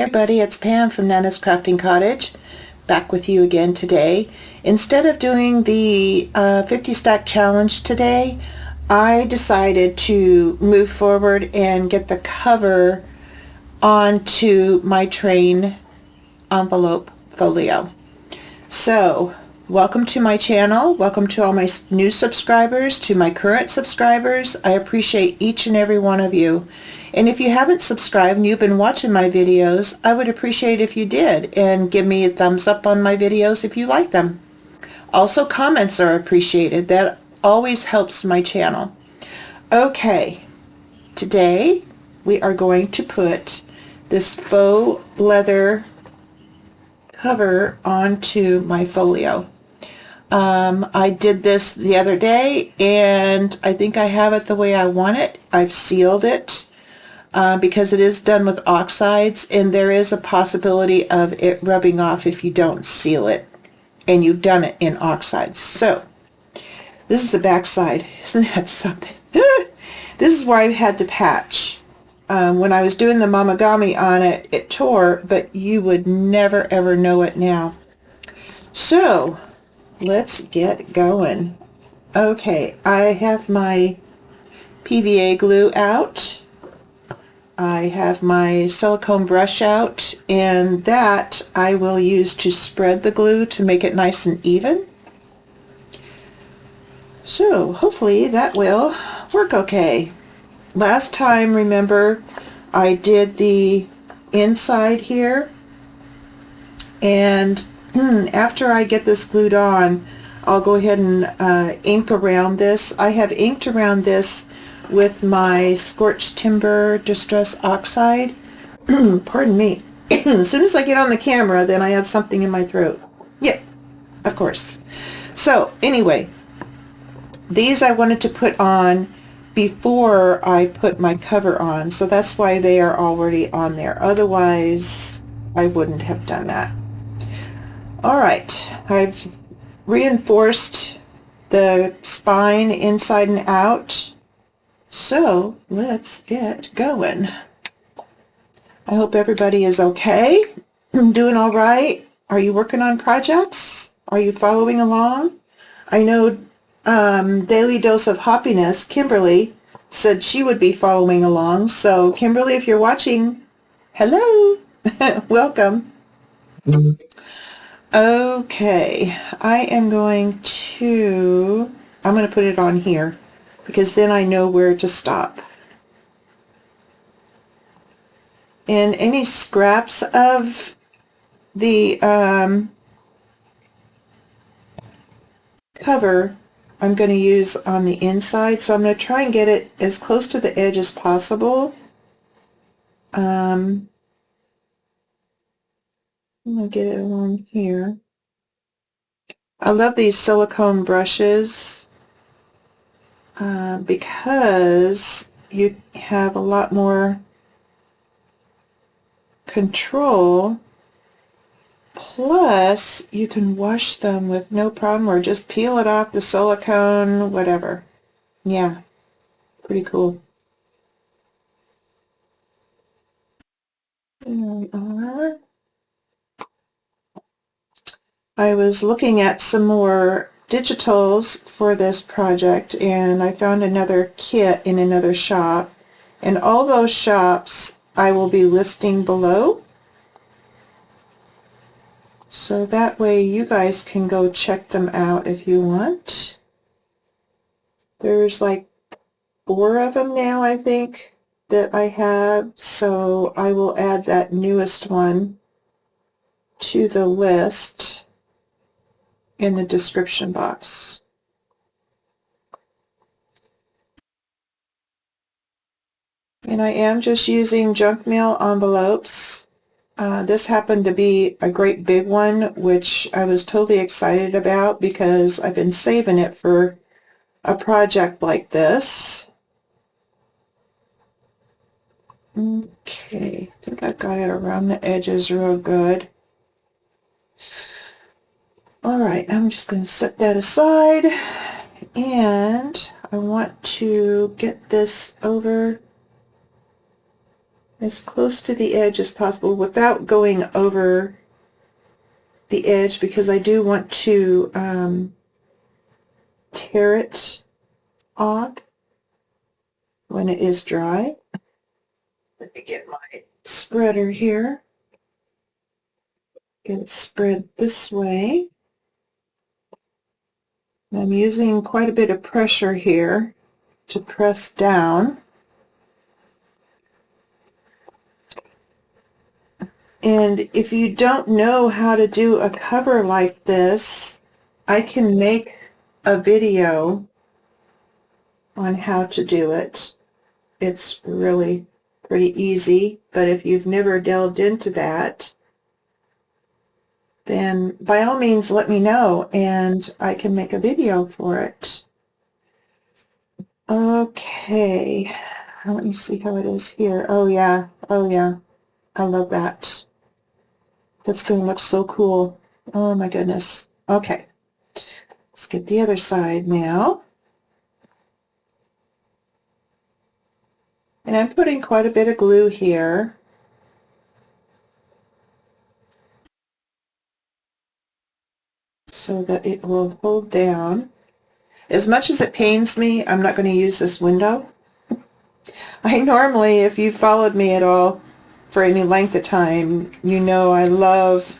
Hey everybody, it's Pam from Nana's Crafting Cottage, back with you again today. Instead of doing the 50 stack challenge today, I decided to move forward and get the cover onto my train envelope folio. So, welcome to my channel. Welcome to all my new subscribers, to my current subscribers. I appreciate each and every one of you. And if you haven't subscribed and you've been watching my videos, I would appreciate if you did and give me a thumbs up on my videos if you like them. Also, comments are appreciated. That always helps my channel. Okay, today we are going to put this faux leather cover onto my folio. I did this the other day and I think I have it the way I want it. I've sealed it. Because it is done with oxides, and there is a possibility of it rubbing off if you don't seal it and you've done it in oxides. So this is the back side. Isn't that something? This is where I've had to patch. When I was doing the mamagami on it, it tore, but you would never ever know it now. So let's get going. Okay, I have my PVA glue out. I have my silicone brush out, and that I will use to spread the glue to make it nice and even. So hopefully that will work okay. Last time, remember, I did the inside here, and after I get this glued on, I'll go ahead and ink around this. I have inked around this with my scorched timber distress oxide. Pardon me. As soon as I get on the camera, then I have something in my throat. Yeah, of course. So anyway, these I wanted to put on before I put my cover on, so that's why they are already on there. Otherwise, I wouldn't have done that. All right, I've reinforced the spine inside and out. So let's get going. I hope everybody is okay. Doing all right? Are you working on projects? Are you following along? I know Daily Dose of Happiness, Kimberly, said she would be following along. So Kimberly, if you're watching, hello, welcome. Okay, I'm going to put it on here, because then I know where to stop. And any scraps of the cover I'm going to use on the inside, so I'm going to try and get it as close to the edge as possible. I'm going to get it along here. I love these silicone brushes because you have a lot more control, plus you can wash them with no problem, or just peel it off the silicone, whatever. Yeah, pretty cool. There we are. I was looking at some more digitals for this project, and I found another kit in another shop, and all those shops I will be listing below, so that way you guys can go check them out if you want. There's like 4 of them now, I think, that I have, so I will add that newest one to the list in the description box. And I am just using junk mail envelopes. This happened to be a great big one, which I was totally excited about because I've been saving it for a project like this. Okay, I think I've got it around the edges real good. Alright, I'm just going to set that aside, and I want to get this over as close to the edge as possible without going over the edge, because I do want to tear it off when it is dry. Let me get my spreader here. Get it spread this way. I'm using quite a bit of pressure here to press down. And if you don't know how to do a cover like this, I can make a video on how to do it. It's really pretty easy, but if you've never delved into that, then by all means let me know and I can make a video for it. Okay, let me see how it is here. Oh yeah, I love that. That's going to look so cool. Oh my goodness. Okay, let's get the other side now. And I'm putting quite a bit of glue here. So that it will hold down. As much as it pains me, I'm not going to use this window. I normally, if you've followed me at all for any length of time, you know I love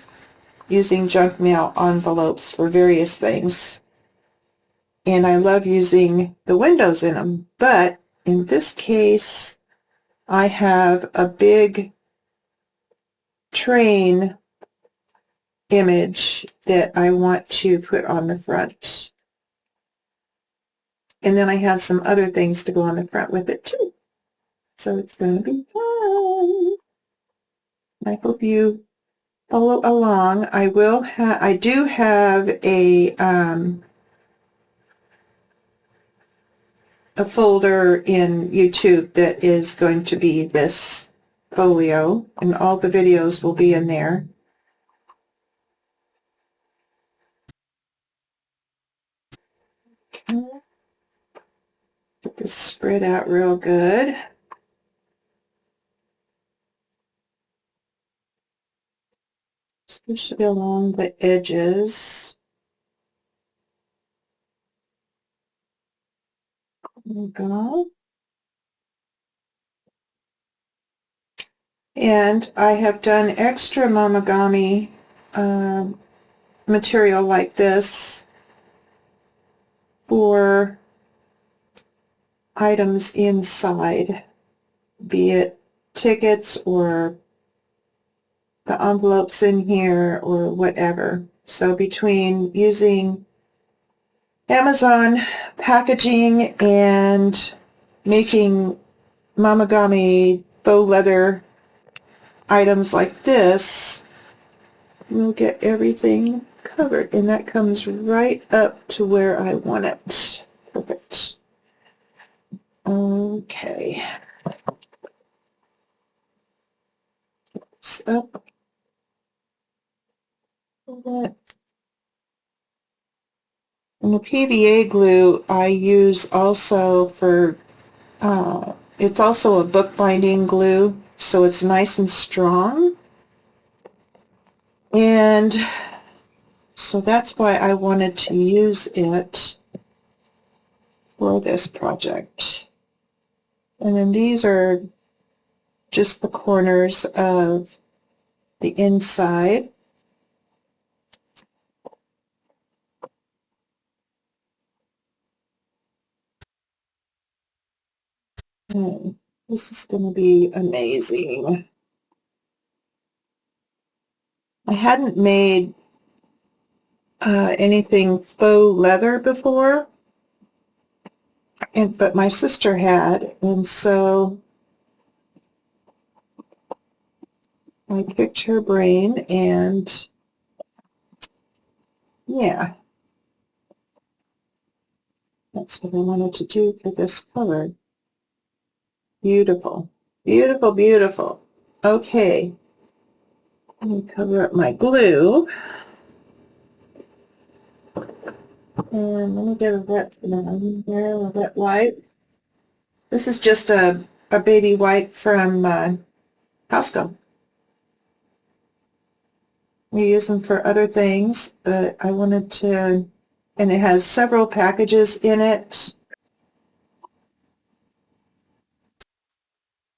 using junk mail envelopes for various things. And I love using the windows in them. But in this case, I have a big train image that I want to put on the front. And then I have some other things to go on the front with it too. So it's going to be fun. I hope you follow along. I do have a folder in YouTube that is going to be this folio, and all the videos will be in there. Okay. Get this spread out real good. Especially along the edges. There we go. And I have done extra Mamagami material like this for items inside, be it tickets or the envelopes in here or whatever. So between using Amazon packaging and making Mamagami faux leather items like this, we'll get everything covered, and that comes right up to where I want it. Perfect. Okay. This up. And the PVA glue I use also for, it's also a bookbinding glue, so it's nice and strong. And so that's why I wanted to use it for this project. And then these are just the corners of the inside. Okay, this is going to be amazing. I hadn't made anything faux leather before, but my sister had, and so I picked her brain, and yeah, that's what I wanted to do for this cover. Beautiful, beautiful, beautiful. Okay, let me cover up my glue. And let me get a wet one there, a wet wipe. This is just a baby wipe from Costco. We use them for other things, but I wanted to, and it has several packages in it.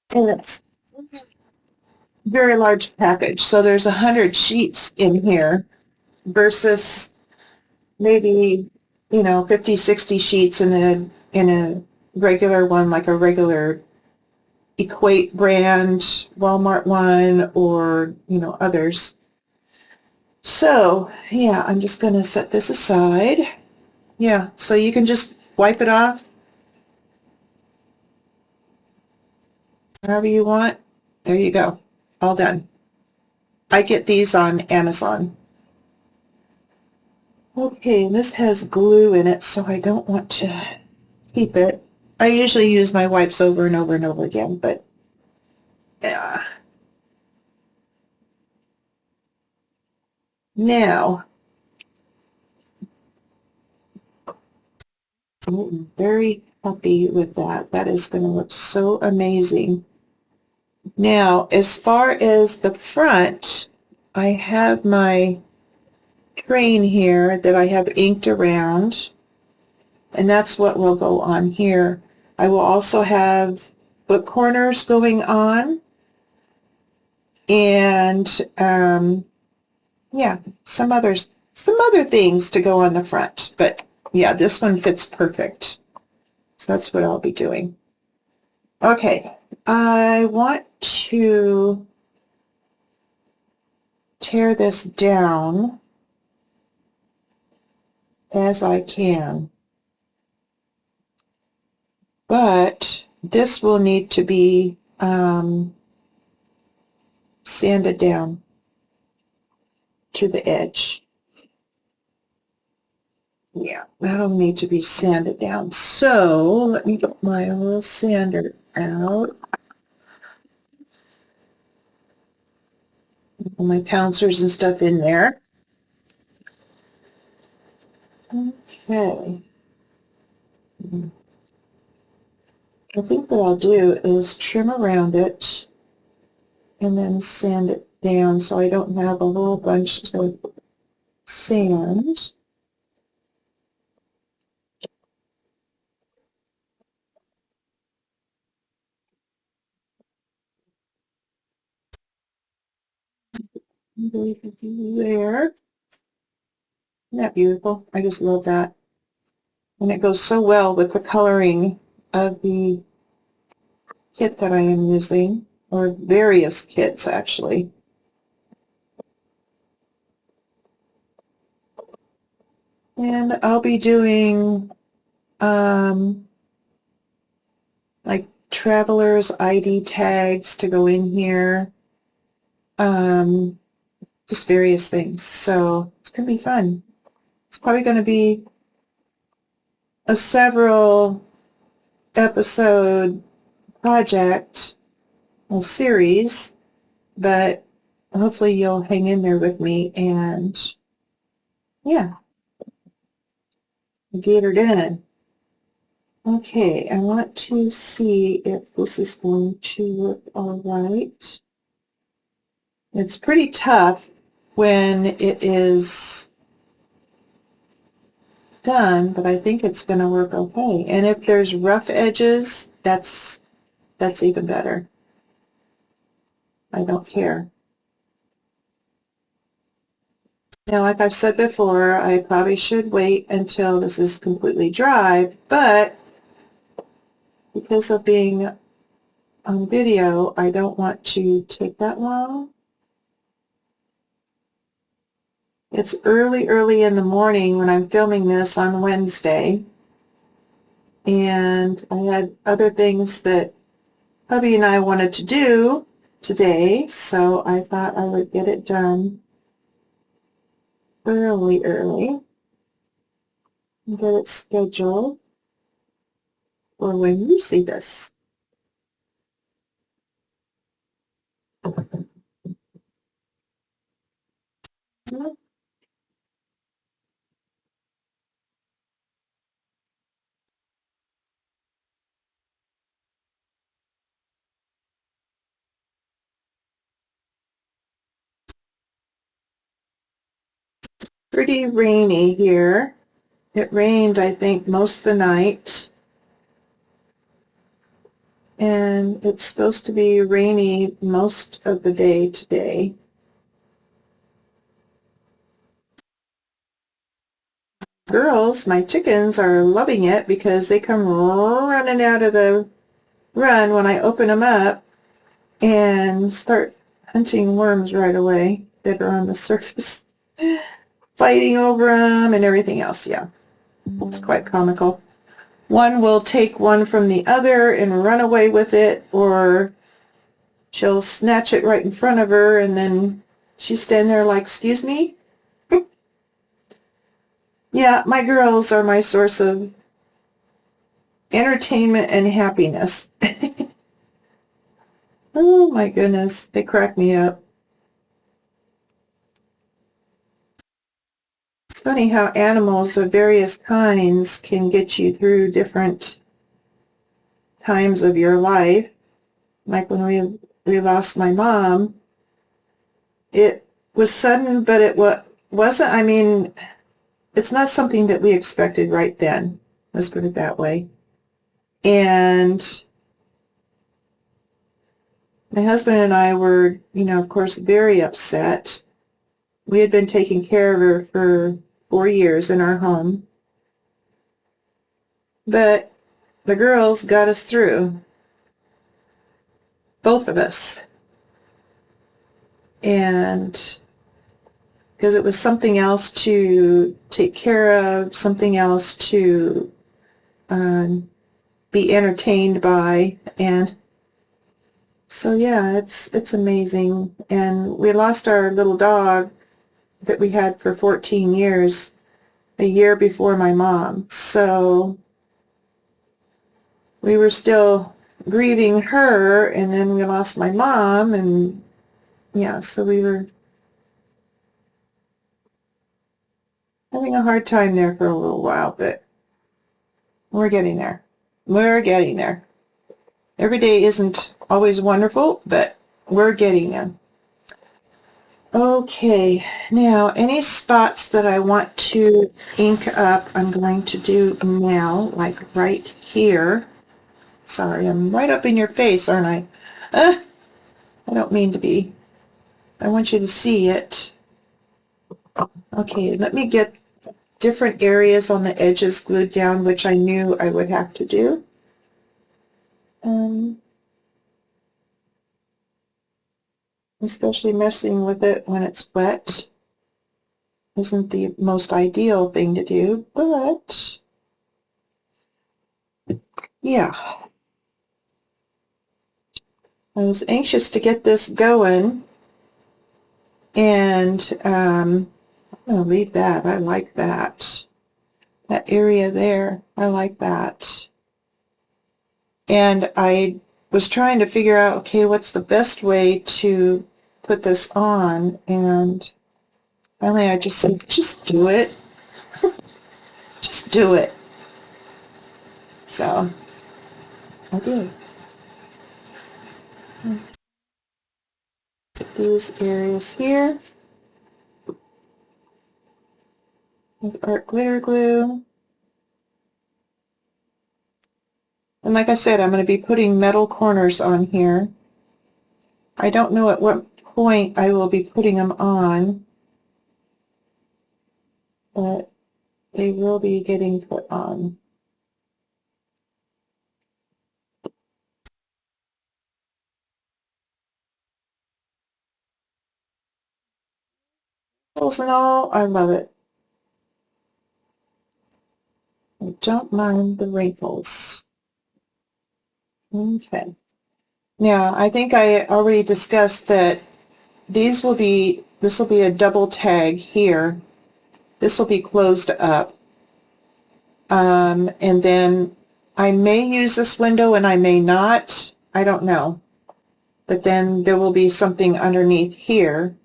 And it's a very large package. So there's 100 sheets in here versus maybe, 50, 60 sheets in a regular one, like a regular Equate brand, Walmart one, or, others. So, yeah, I'm just going to set this aside. Yeah, so you can just wipe it off however you want. There you go. All done. I get these on Amazon. Okay, and this has glue in it, so I don't want to keep it. I usually use my wipes over and over and over again, but yeah. Now, I'm very happy with that. That is going to look so amazing. Now, as far as the front, I have my train here that I have inked around, and that's what will go on here. I will also have book corners going on, and yeah, some other things to go on the front. But yeah, this one fits perfect. So that's what I'll be doing. Okay, I want to tear this down as I can, but this will need to be sanded down to the edge. Yeah, that'll need to be sanded down. So let me get my little sander out. Put my pouncers and stuff in there. Okay. I think what I'll do is trim around it and then sand it down so I don't have a whole bunch of sand. There. Isn't that beautiful? I just love that. And it goes so well with the coloring of the kit that I am using, or various kits actually. And I'll be doing like traveler's ID tags to go in here. Just various things. So it's going to be fun. It's probably going to be a several episode project or series, but hopefully you'll hang in there with me and yeah, get her done. Okay, I want to see if this is going to look all right. It's pretty tough when it is done, but I think it's going to work okay. And if there's rough edges, that's even better. I don't care. Now, like I've said before, I probably should wait until this is completely dry, but because of being on video, I don't want to take that long. It's early in the morning when I'm filming this on Wednesday, and I had other things that hubby and I wanted to do today, so I thought I would get it done early and get it scheduled for when you see this. Pretty rainy here. It rained, I think, most of the night. And it's supposed to be rainy most of the day today. Girls, my chickens, are loving it because they come running out of the run when I open them up and start hunting worms right away that are on the surface, fighting over them and everything else. Yeah, it's quite comical. One will take one from the other and run away with it, or she'll snatch it right in front of her, and then she's standing there like, excuse me? Yeah, my girls are my source of entertainment and happiness. Oh my goodness, they crack me up. It's funny how animals of various kinds can get you through different times of your life. Like when we lost my mom, it was sudden, but it wasn't, I mean, it's not something that we expected right then. Let's put it that way. And my husband and I were, of course, very upset. We had been taking care of her for 4 years in our home. But the girls got us through. Both of us. And because it was something else to take care of, something else to be entertained by, and so yeah, it's amazing. And we lost our little dog that we had for 14 years a year before my mom, so we were still grieving her, and then we lost my mom, and yeah, so we were having a hard time there for a little while, but we're getting there. We're getting there. Every day isn't always wonderful, but we're getting there. Okay, now any spots that I want to ink up, I'm going to do now, like right here. Sorry, I'm right up in your face, aren't I? I don't mean to be. I want you to see it. Okay, let me get different areas on the edges glued down, which I knew I would have to do. Especially messing with it when it's wet isn't the most ideal thing to do, but yeah. I was anxious to get this going, and I'm going to leave that. I like that. That area there, I like that. And I was trying to figure out, okay, what's the best way to put this on, and finally I just said, just do it. Just do it. So I did. Put these areas here with art glitter glue. And like I said, I'm going to be putting metal corners on here. I don't know at what point I will be putting them on, but they will be getting put on. Holes and all, I love it. I don't mind the wrinkles. Okay. Now, I think I already discussed that this will be a double tag here. This will be closed up. And then I may use this window and I may not. I don't know. But then there will be something underneath here,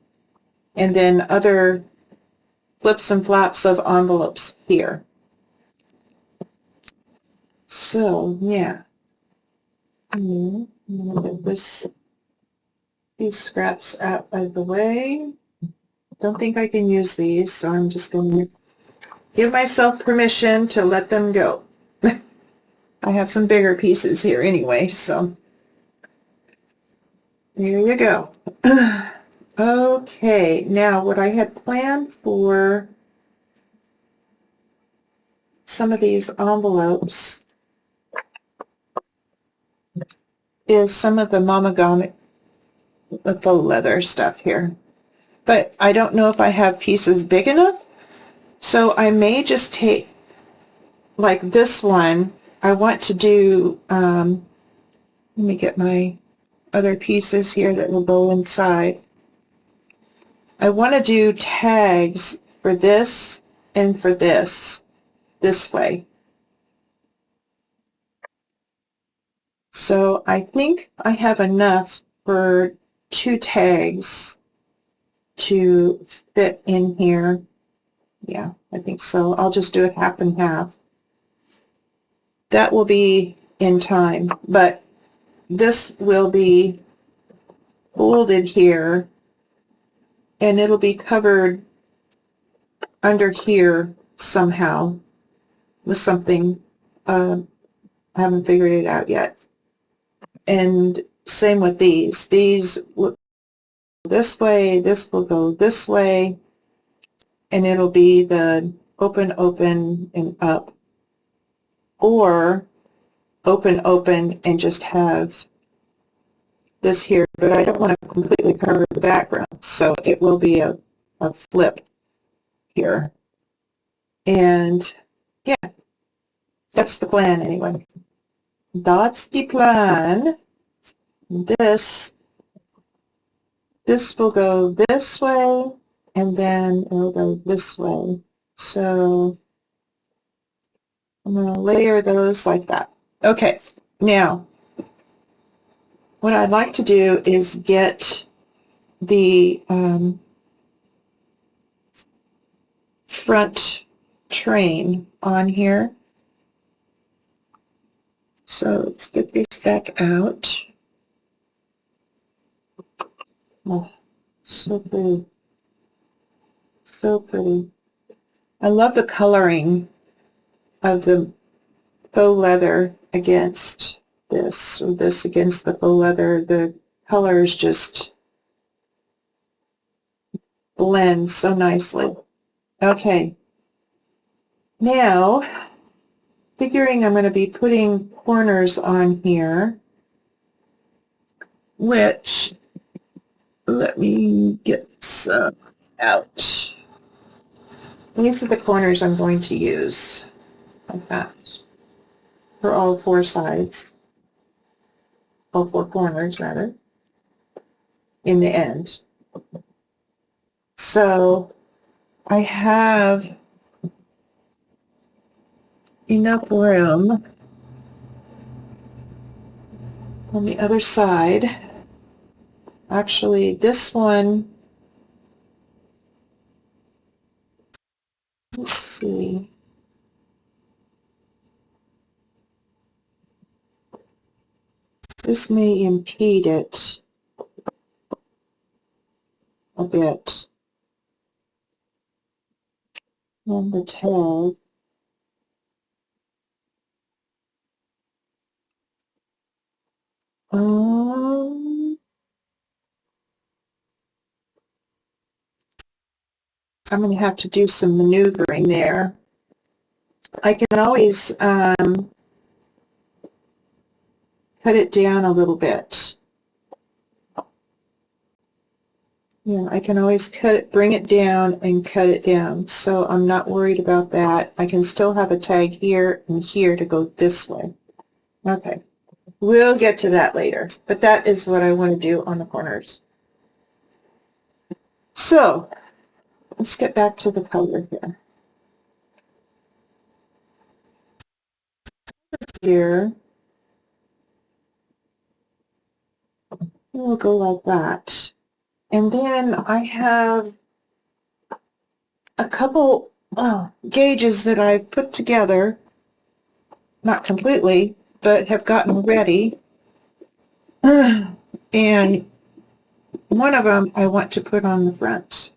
and then other flips and flaps of envelopes here. So, yeah. I'm going to get these scraps out of the way. don't think I can use these, so I'm just going to give myself permission to let them go. I have some bigger pieces here anyway, so there you go. Okay, now what I had planned for some of these envelopes is some of the Mamagami faux leather stuff here. But I don't know if I have pieces big enough, so I may just take, like this one, I want to do, let me get my other pieces here that will go inside. I want to do tags for this and for this way. So I think I have enough for 2 tags to fit in here. Yeah, I think so. I'll just do it half and half. That will be in time, but this will be folded here and it'll be covered under here somehow with something. I haven't figured it out yet. And same with these. These will go this way, this will go this way, and it'll be the open, open, and up. Or open, open, and just have this here, but I don't want to completely cover the background, so it will be a flip here. And yeah, that's the plan anyway. That's the plan. This will go this way, and then it'll go this way. So I'm going to layer those like that. Okay, now what I'd like to do is get the front train on here. So let's get this back out. Oh, so pretty. So pretty. I love the coloring of the faux leather against this, or this against the faux leather. The colors just blend so nicely. Okay. Now, figuring I'm going to be putting corners on here, which, let me get some out. These are the corners I'm going to use, like that, for all 4 sides, all 4 corners rather, in the end. So I have enough room on the other side. Actually, this one, let's see. This may impede it a bit. And the tag. I'm going to have to do some maneuvering there. I can always cut it down a little bit. Yeah, I can always cut it, bring it down and cut it down. So I'm not worried about that. I can still have a tag here and here to go this way. Okay, we'll get to that later, but that is what I want to do on the corners. So let's get back to the color here. Here, we'll go like that. And then I have a couple gauges that I've put together, not completely, but have gotten ready. And one of them I want to put on the front.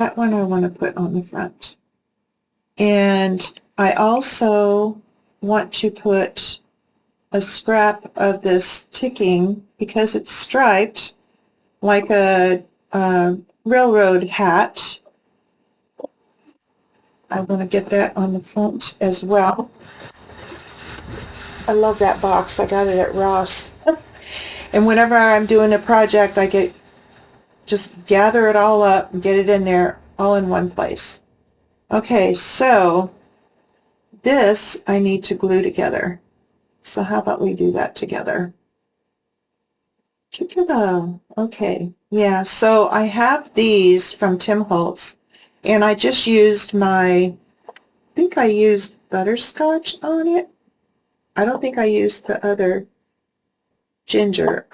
That one I want to put on the front. And I also want to put a scrap of this ticking because it's striped like a railroad hat. I want to get that on the front as well. I love that box. I got it at Ross. And whenever I'm doing a project, I just gather it all up and get it in there all in one place. Okay, so this I need to glue together. So how about we do that together? Together. Okay. Yeah, so I have these from Tim Holtz, and I just used I think I used butterscotch on it. I don't think I used the other ginger.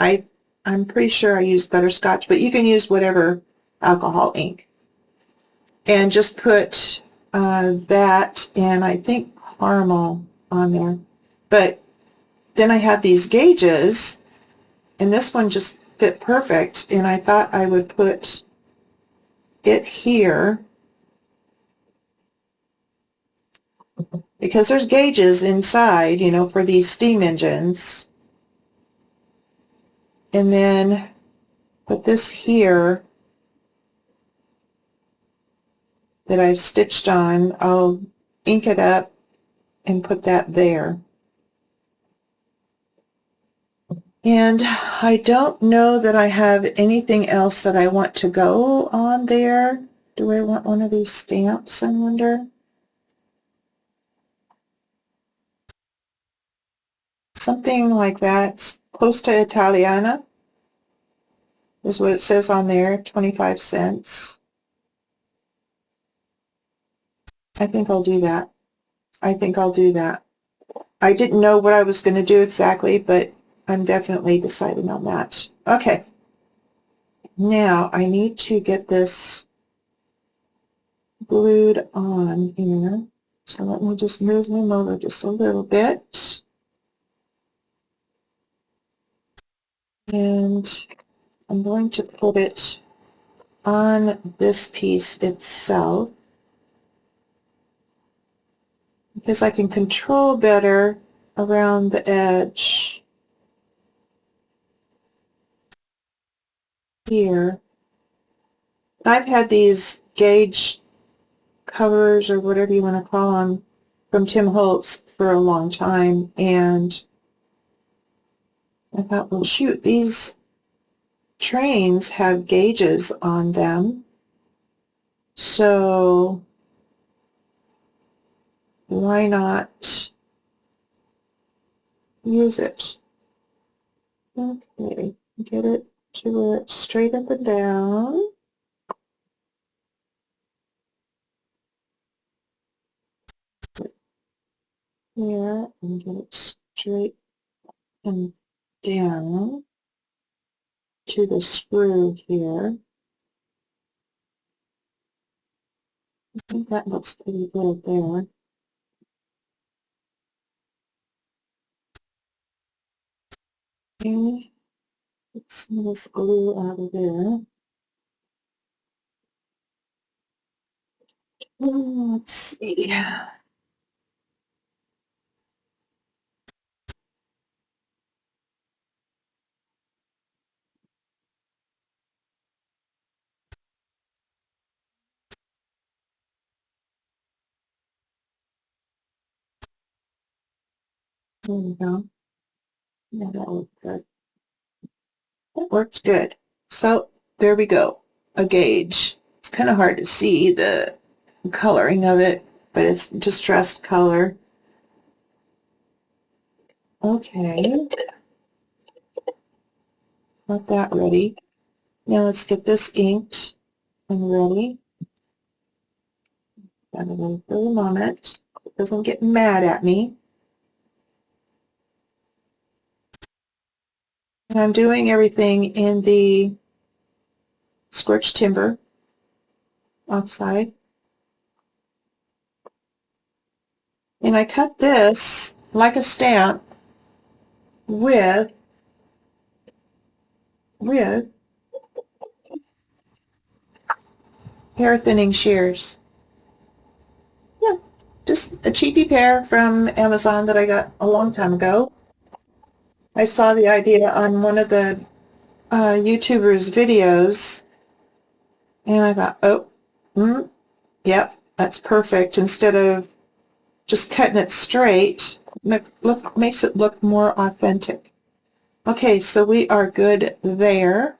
I'm pretty sure I used butterscotch, but you can use whatever alcohol ink. And just put that and I think caramel on there. But then I have these gauges, and this one just fit perfect, and I thought I would put it here because there's gauges inside, you know, for these steam engines. And then put this here that I've stitched on. I'll ink it up and put that there. And I don't know that I have anything else that I want to go on there. Do I want one of these stamps, I wonder? Something like that. Costa Italiana is what it says on there, 25 cents. I think I'll do that. I think I'll do that. I didn't know what I was going to do exactly, but I'm definitely deciding on that. Okay. Now I need to get this glued on here. So let me just move them over just a little bit. And I'm going to put it on this piece itself because I can control better around the edge here. I've had these gauge covers or whatever you want to call them from Tim Holtz for a long time, and I thought, well, shoot, these trains have gauges on them, so why not use it? Okay, get it to where it's straight up and down. Here, and get it straight and down to the screw here. I think that looks pretty good there. Okay, get some of this glue out of there. Let's see. There we go. Yeah, that looks good. That works good. So there we go. A gauge. It's kind of hard to see the coloring of it, but it's distressed color. Okay. Got that ready. Now let's get this inked and ready. Gotta wait for a moment. It doesn't get mad at me. And I'm doing everything in the scorched timber offside. And I cut this like a stamp with hair thinning shears. Yeah, just a cheapy pair from Amazon that I got a long time ago. I saw the idea on one of the YouTubers' videos, and I thought, oh, yep, that's perfect. Instead of just cutting it straight, makes it look more authentic. Okay, so we are good there.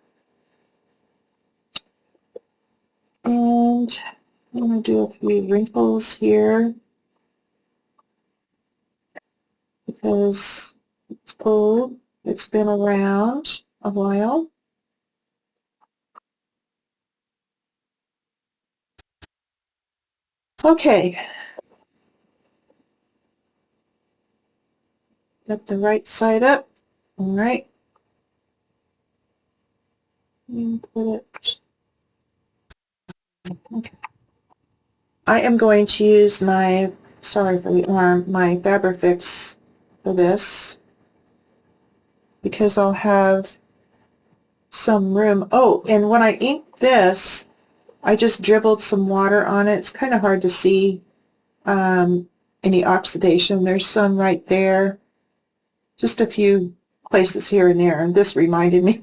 And I'm going to do a few wrinkles here because it's old. It's been around a while. Okay. Got the right side up. All right. And put it. Okay. I am going to use my, sorry for the arm, my Fabrifix for this because I'll have some room. Oh, and when I ink this, I just dribbled some water on it. It's kind of hard to see any oxidation. There's some right there. Just a few places here and there. And this reminded me.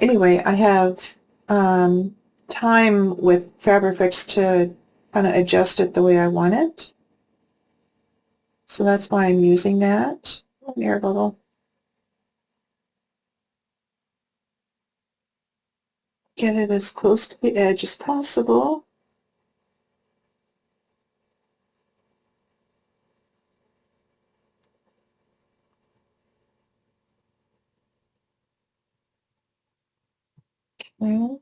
Anyway, I have time with Fabrifix to kind of adjust it the way I want it. So that's why I'm using that. Air bubble. Get it as close to the edge as possible. Okay.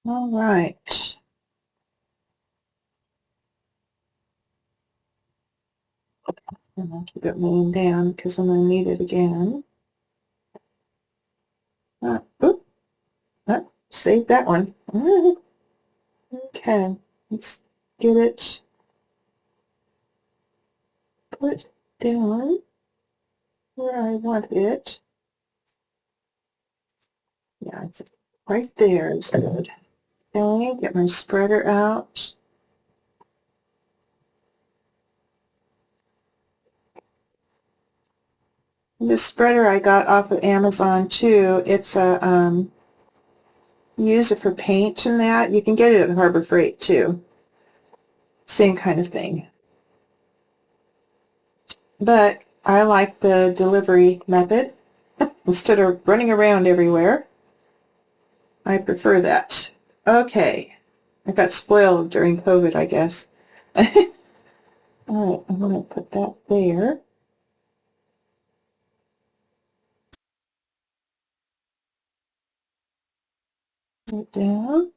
All right. And I'll keep it moving down because I'm going to need it again. Oop, save that one. Okay, let's get it put down where I want it. Yeah, it's right there is good. Okay, get my spreader out. This spreader I got off of Amazon too. It's a use it for paint and that. You can get it at Harbor Freight too. Same kind of thing. But I like the delivery method. Instead of running around everywhere, I prefer that. Okay. I got spoiled during COVID, I guess. All right, I'm going to put that there. Put it down.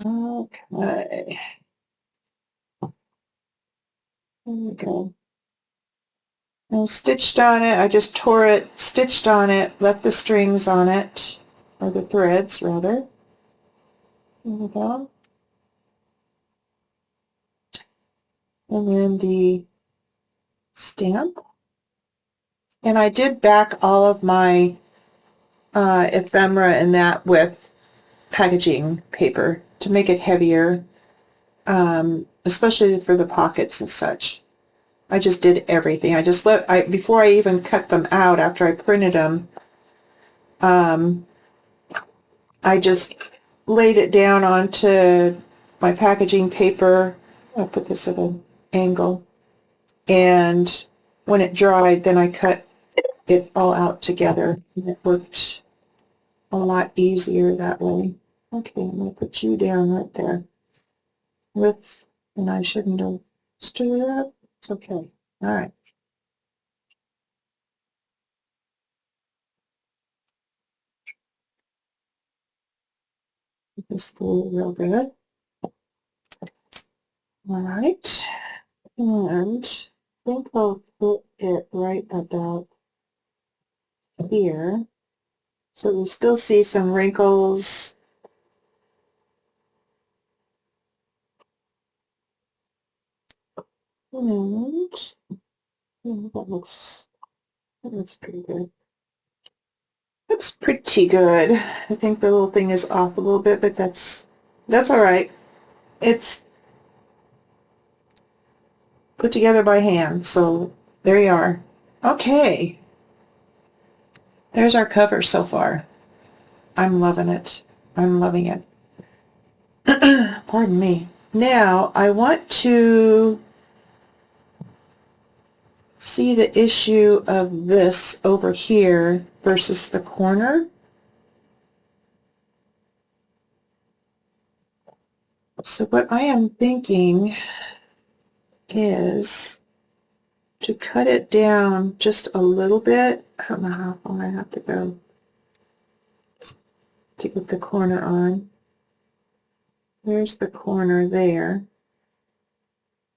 Okay. There we go. I stitched on it. I just tore it, stitched on it, left the strings on it, or the threads, rather. There we go. And then the stamp. And I did back all of my ephemera and that with packaging paper to make it heavier, especially for the pockets and such. I just did everything. I just before I even cut them out after I printed them, I just laid it down onto my packaging paper. I'll put this at an angle. And when it dried, then I cut it all out together. And it worked a lot easier that way. Okay, I'm going to put you down right there. And I shouldn't have stood it up. It's okay. All right. This glue real good. All right. And I think I'll put it right about here. So we still see some wrinkles. And that looks pretty good. Looks pretty good. I think the little thing is off a little bit, but that's all right. It's put together by hand, so there you are. Okay. There's our cover so far. I'm loving it. I'm loving it. Pardon me. Now, I want to see the issue of this over here versus the corner. So what I am thinking is to cut it down just a little bit. I don't know how far I have to go to get the corner on. There's the corner there.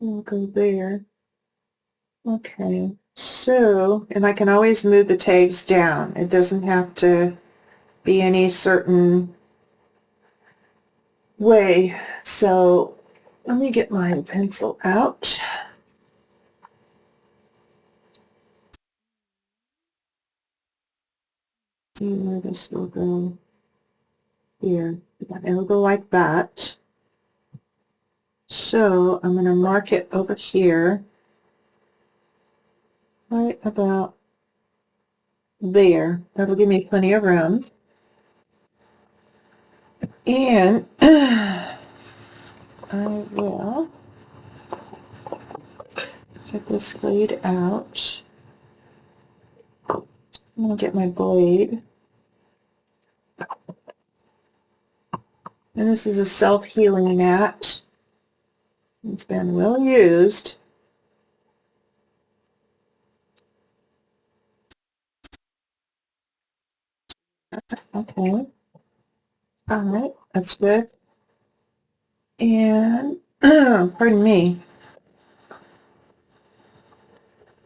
We'll go there. Okay, so, and I can always move the tags down. It doesn't have to be any certain way. So let me get my pencil out. And this will go here. It'll go like that. So I'm going to mark it over here, right about there. That'll give me plenty of room. And I will get this laid out. I'm going to get my blade. And this is a self-healing mat. It's been well used. Okay. All right, that's good. And, pardon me.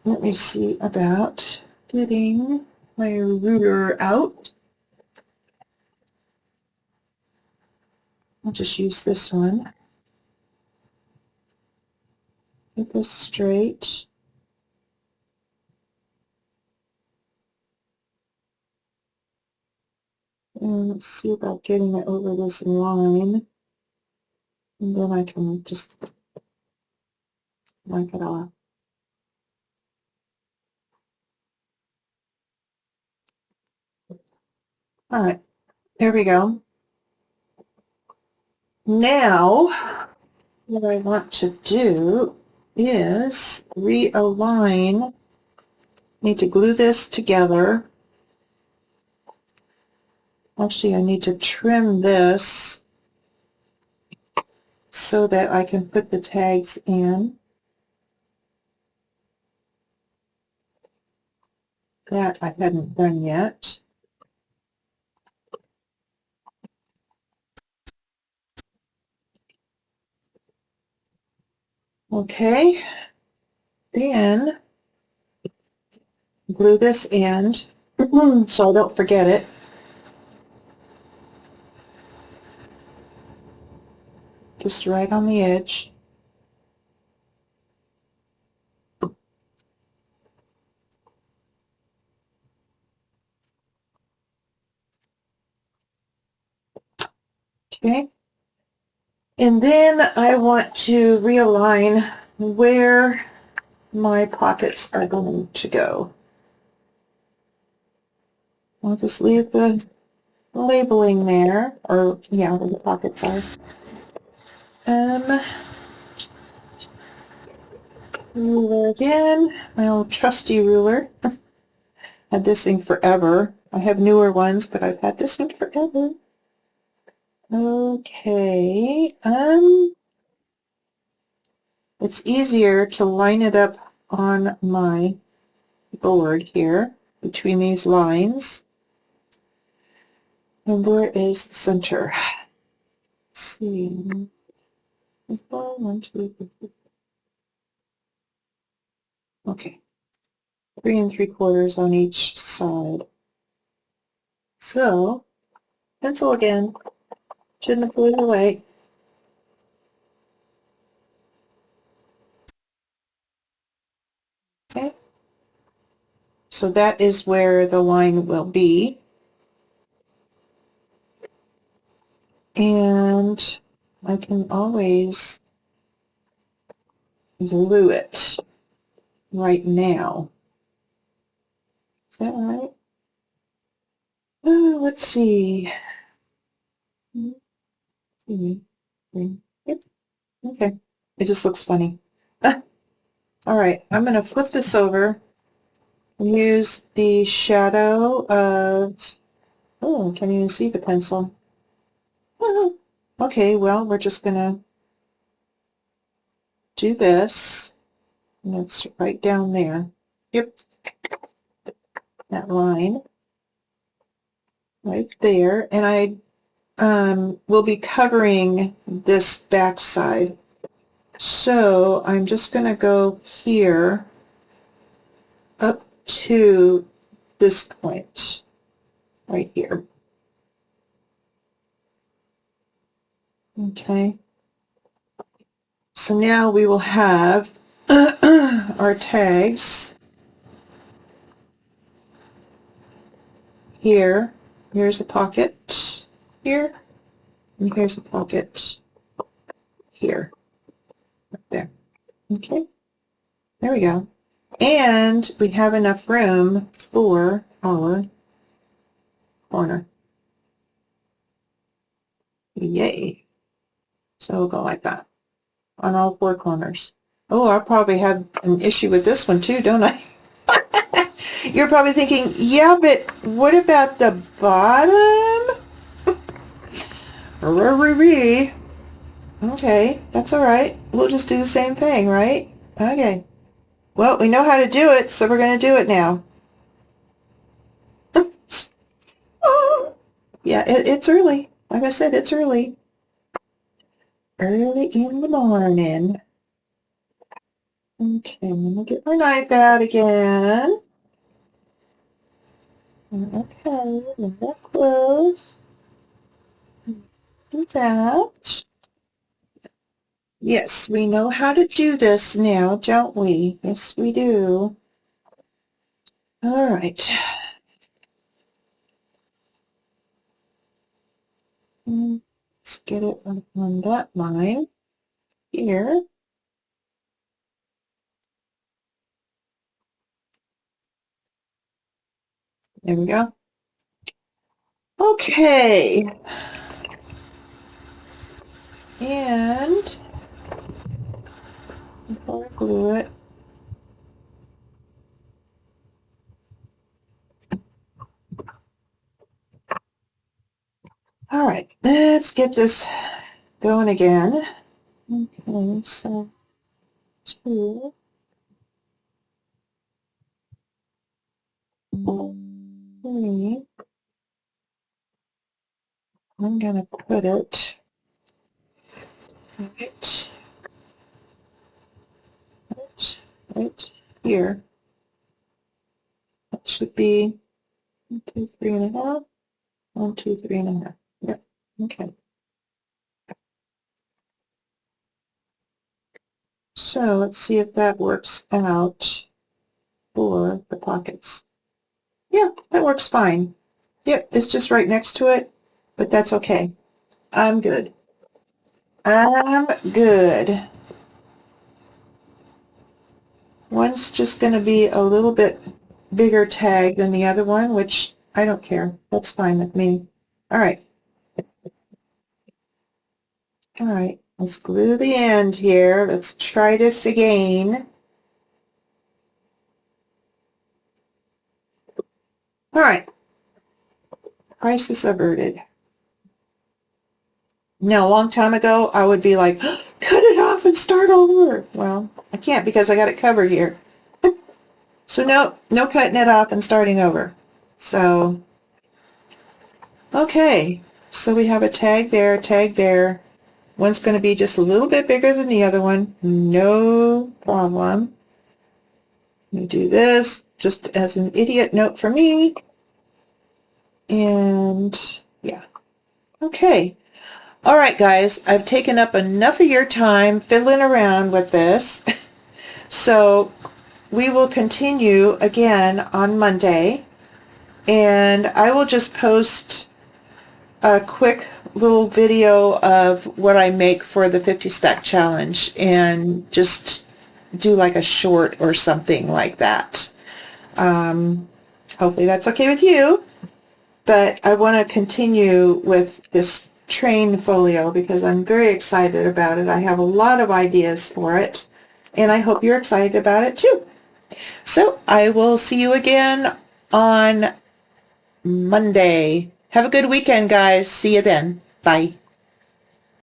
Let me see about getting my ruler out. I'll just use this one. Get this straight. And let's see about getting it over this line. And then I can just mark it off. All right, there we go. Now, what I want to do is realign. Need to glue this together. Actually, I need to trim this so that I can put the tags in. That I hadn't done yet. Okay, then glue this end so I don't forget it. Just right on the edge. Okay, and then I want to realign where my pockets are going to go. I'll just leave the labeling there, or yeah, where the pockets are. Ruler again, my old trusty ruler. Had this thing forever. I have newer ones, but I've had this one forever. Okay, it's easier to line it up on my board here between these lines. And there is the center. Let's see. 1, 2, 3. Okay. 3 3/4 on each side. So, pencil again. Shouldn't have blew it away. Okay. So that is where the line will be. And I can always glue it right now. Is that right? Let's see. Yep. Okay. It just looks funny. All right. I'm going to flip this over and use the shadow of... Oh, can't even see the pencil. Okay, well, we're just going to do this. And it's right down there. Yep. That line. Right there. And I will be covering this back side. So I'm just going to go here up to this point right here. Okay. So now we will have our tags here. Here's a pocket here, and here's a pocket here. Right there. Okay. There we go. And we have enough room for our corner. Yay. So it'll go like that on all four corners. Oh, I probably have an issue with this one too, don't I? You're probably thinking, yeah, but what about the bottom? Okay, that's all right. We'll just do the same thing, right? Okay. Well, we know how to do it, so we're going to do it now. Yeah, it's early. Like I said, it's early. Early in the morning. Okay, I'm going to get my knife out again. Okay, let that close. Do that. Yes, we know how to do this now, don't we? Yes, we do. All right. Let's get it on that line here. There we go. Okay. And before I glue it, all right, let's get this going again. Okay, so 2, 3. I'm gonna put it right here. That should be 1, 2, 3.5. 1, 2, 3.5. Yep. Okay. So let's see if that works out for the pockets. Yeah, that works fine. Yep, it's just right next to it, but that's okay. I'm good. I'm good. One's just going to be a little bit bigger tag than the other one, which I don't care. That's fine with me. All right. All right, let's glue the end here. Let's try this again. All right. Crisis averted. Now, a long time ago, I would be like, cut it off and start over. Well, I can't because I got it covered here. So no cutting it off and starting over. So, okay. So we have a tag there, tag there. One's going to be just a little bit bigger than the other one. No problem. Let me do this just as an idiot note for me. And yeah. Okay. All right, guys, I've taken up enough of your time fiddling around with this. So we will continue again on Monday, and I will just post a quick little video of what I make for the 50 stack challenge and just do like a short or something like that. Hopefully that's okay with you, but I want to continue with this train folio because I'm very excited about it. I have a lot of ideas for it, and I hope you're excited about it too. So I will see you again on Monday. Have a good weekend, guys. See you then. Bye.